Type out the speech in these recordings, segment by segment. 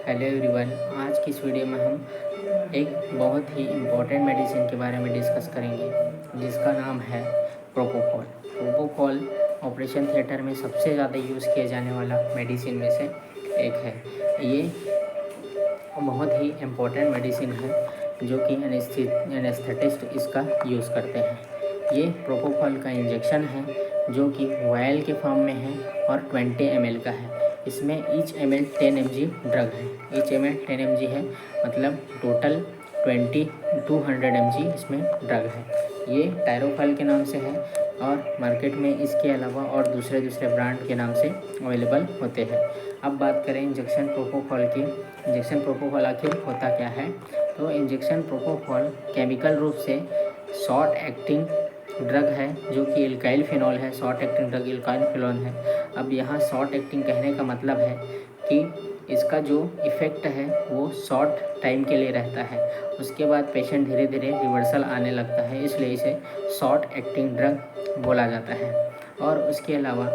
Hello everyone. आज की इस वीडियो में हम एक बहुत ही इम्पोर्टेंट मेडिसिन के बारे में डिस्कस करेंगे जिसका नाम है प्रोपोफॉल। प्रोपोफॉल ऑपरेशन थिएटर में सबसे ज़्यादा यूज़ किए जाने वाला मेडिसिन में से एक है। ये बहुत ही इम्पोर्टेंट मेडिसिन है जो कि एनेस्थेटिस्ट इसका यूज़ करते हैं। ये प्रोपोफॉल का इंजेक्शन है जो कि वायल के फॉर्म में है और 20 ml का है। इसमें ईच ml 10 mg ड्रग है। ईच ml 10 mg है, मतलब टोटल 200 mg इसमें ड्रग है। ये टायरोफाल के नाम से है और मार्केट में इसके अलावा और दूसरे ब्रांड के नाम से अवेलेबल होते हैं। अब बात करें इंजेक्शन प्रोपोफॉल की। इंजेक्शन प्रोपोफॉल आखिर होता क्या है? तो इंजेक्शन प्रोपोफॉल केमिकल रूप से शॉर्ट एक्टिंग ड्रग है जो कि एल्काइल फिनॉल है। Short acting drug alkyl phenol है। अब यहाँ शॉर्ट एक्टिंग कहने का मतलब है कि इसका जो इफ़ेक्ट है वो शॉर्ट टाइम के लिए रहता है, उसके बाद पेशेंट धीरे धीरे रिवर्सल आने लगता है, इसलिए इसे शॉर्ट एक्टिंग ड्रग बोला जाता है। और उसके अलावा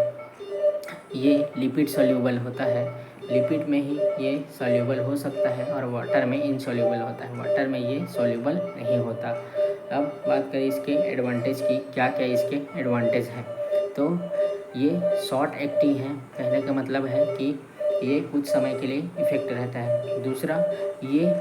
ये लिपिड सॉल्यूबल होता है। लिपिड में ही ये सॉल्यूबल हो सकता है और वाटर में इनसॉल्यूबल होता है। वाटर में ये सॉल्यूबल नहीं होता। अब बात करें इसके एडवांटेज की, क्या क्या इसके एडवांटेज हैं। तो ये शॉर्ट एक्टिंग है, कहने का मतलब है कि ये कुछ समय के लिए इफ़ेक्ट रहता है। दूसरा, ये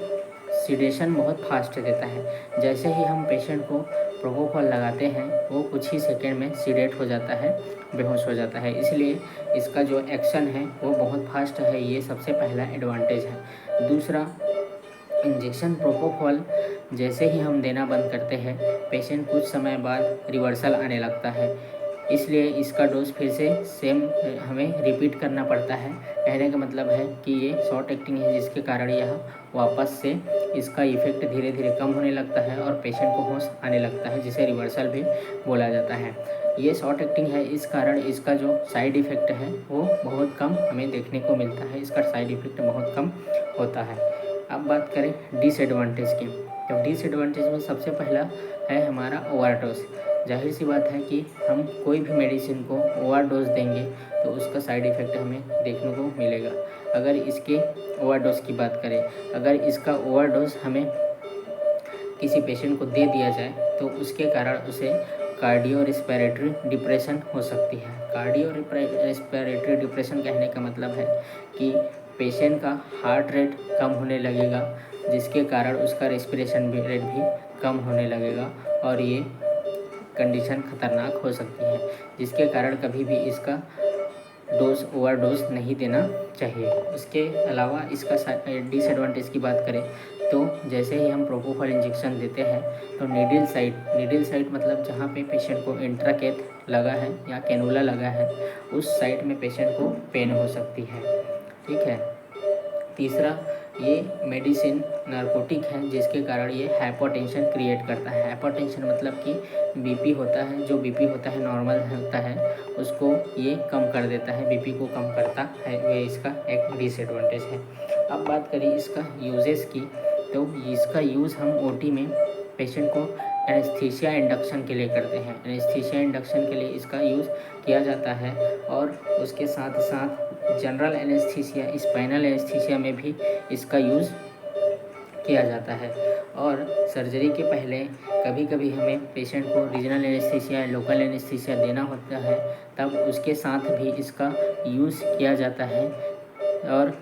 सीडेशन बहुत फास्ट देता है। जैसे ही हम पेशेंट को प्रोपोफॉल लगाते हैं वो कुछ ही सेकेंड में सीडेट हो जाता है, बेहोश हो जाता है, इसलिए इसका जो एक्शन है वो बहुत फास्ट है। ये सबसे पहला एडवांटेज है। दूसरा, इंजेक्शन प्रोपोफॉल जैसे ही हम देना बंद करते हैं पेशेंट कुछ समय बाद रिवर्सल आने लगता है, इसलिए इसका डोज फिर से सेम हमें रिपीट करना पड़ता है। कहने का मतलब है कि ये शॉर्ट एक्टिंग है जिसके कारण यह वापस से इसका इफ़ेक्ट धीरे धीरे कम होने लगता है और पेशेंट को होश आने लगता है, जिसे रिवर्सल भी बोला जाता है। ये शॉर्ट एक्टिंग है, इस कारण इसका जो साइड इफ़ेक्ट है वो बहुत कम हमें देखने को मिलता है। इसका साइड इफ़ेक्ट बहुत कम होता है। अब बात करें डिसएडवांटेज की, तो डिसएडवांटेज में सबसे पहला है हमारा ओवरडोज। जाहिर सी बात है कि हम कोई भी मेडिसिन को ओवरडोज देंगे तो उसका साइड इफ़ेक्ट हमें देखने को मिलेगा। अगर इसके ओवरडोज की बात करें, अगर इसका ओवरडोज हमें किसी पेशेंट को दे दिया जाए तो उसके कारण उसे कार्डियो रेस्पिरेटरी डिप्रेशन हो सकती है। कार्डियो रेस्पिरेटरी डिप्रेशन कहने का मतलब है कि पेशेंट का हार्ट रेट कम होने लगेगा, जिसके कारण उसका रेस्पिरेशन रेट भी कम होने लगेगा और ये कंडीशन खतरनाक हो सकती है, जिसके कारण कभी भी इसका ओवरडोज नहीं देना चाहिए। इसके अलावा इसका डिसएडवांटेज की बात करें तो जैसे ही हम प्रोपोफॉल इंजेक्शन देते हैं तो नीडल साइट मतलब जहाँ पे पेशेंट को इंट्राकेथ लगा है या कैनुला लगा है उस साइट में पेशेंट को पेन हो सकती है। ठीक है। तीसरा, ये मेडिसिन नार्कोटिक है जिसके कारण ये हाइपोटेंशन क्रिएट करता है। हाइपोटेंशन मतलब कि बीपी होता है, जो बीपी होता है नॉर्मल होता है उसको ये कम कर देता है, बीपी को कम करता है, ये इसका एक डिसएडवांटेज है। अब बात करें इसका यूजेस की, तो इसका यूज़ हम ओटी में पेशेंट को एनेस्थीसिया इंडक्शन के लिए करते हैं। एनेस्थीसिया इंडक्शन के लिए इसका यूज़ किया जाता है और उसके साथ साथ जनरल एनेस्थीसिया, स्पाइनल एनेस्थीसिया में भी इसका यूज़ किया जाता है। और सर्जरी के पहले कभी कभी हमें पेशेंट को रीजनल एनेस्थीसिया या लोकल एनेस्थीसिया देना होता है, तब उसके साथ भी इसका यूज़ किया जाता है और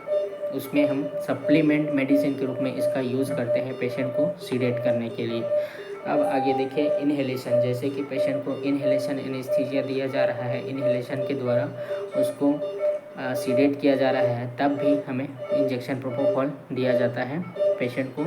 उसमें हम सप्लीमेंट मेडिसिन के रूप में इसका यूज़ करते हैं पेशेंट को सीडेट करने के लिए। अब आगे देखिए इन्हेलेशन, जैसे कि पेशेंट को इन्हेलेशन एनेस्थीसिया दिया जा रहा है, इन्हेलेशन के द्वारा उसको सीडेट किया जा रहा है, तब भी हमें इंजेक्शन प्रोपोफॉल दिया जाता है पेशेंट को,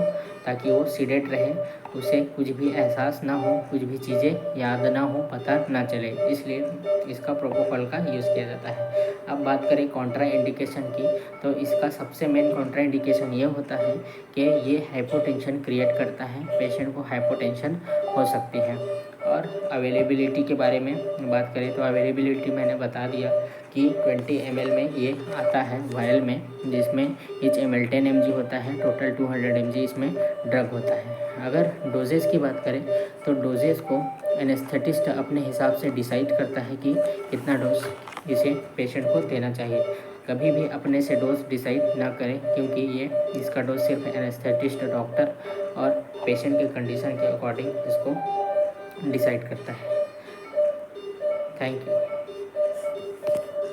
ताकि वो सीडेट रहे, उसे कुछ भी एहसास ना हो, कुछ भी चीज़ें याद ना हो, पता ना चले, इसलिए इसका प्रोपोफॉल का यूज़ किया जाता है। अब बात करें कॉन्ट्रा इंडिकेशन की, तो इसका सबसे मेन कॉन्ट्रा इंडिकेशन ये होता है कि ये हाइपोटेंशन क्रिएट करता है, पेशेंट को हाइपोटेंशन हो सकती है। और अवेलेबिलिटी के बारे में बात करें तो अवेलेबिलिटी मैंने बता दिया कि 20 ml में ये आता है वायल में, जिसमें ईच ml 10 mg होता है, टोटल 200 mg इसमें ड्रग होता है। अगर डोजेस की बात करें तो डोजेस को एनेस्थेटिस्ट अपने हिसाब से डिसाइड करता है कि कितना डोज इसे पेशेंट को देना चाहिए। कभी भी अपने से डोज डिसाइड ना करें, क्योंकि इसका डोज सिर्फ एनेस्थेटिस्ट डॉक्टर और पेशेंट के कंडीशन के अकॉर्डिंग इसको डिसाइड करता है। Thank you.